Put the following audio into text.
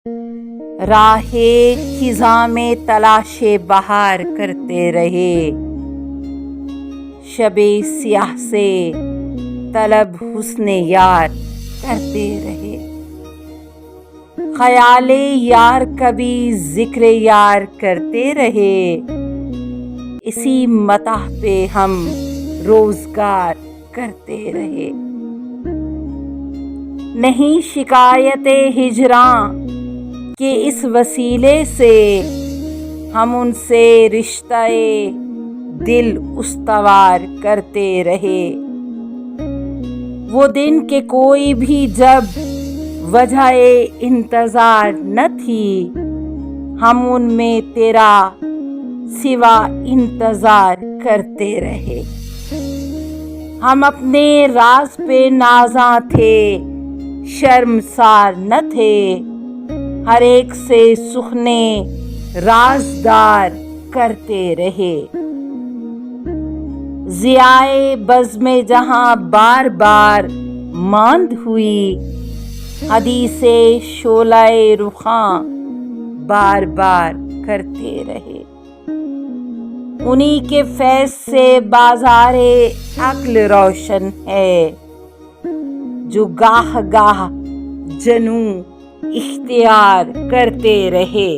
راہے خزاں میں تلاش بہار کرتے رہے، شب سیاہ سے طلب حسن یار کرتے رہے، خیال یار کبھی ذکر یار کرتے رہے، اسی متاح پہ ہم روزگار کرتے رہے۔ نہیں شکایت ہجراں کہ اس وسیلے سے ہم ان سے رشتہ دل استوار کرتے رہے، وہ دن کہ کوئی بھی جب وجہ انتظار نہ تھی، ہم ان میں تیرا سوا انتظار کرتے رہے۔ ہم اپنے راز پہ نازاں تھے، شرمسار نہ تھے، ہر ایک سے سخنے رازدار کرتے رہے۔ ضیائے بزم جہاں بار بار ماند ہوئی، حدیث شعلہ رخاں بار بار کرتے رہے۔ انہی کے فیض سے بازار عقل روشن ہے، جو گاہ گاہ جنوں اختیار کرتے رہے۔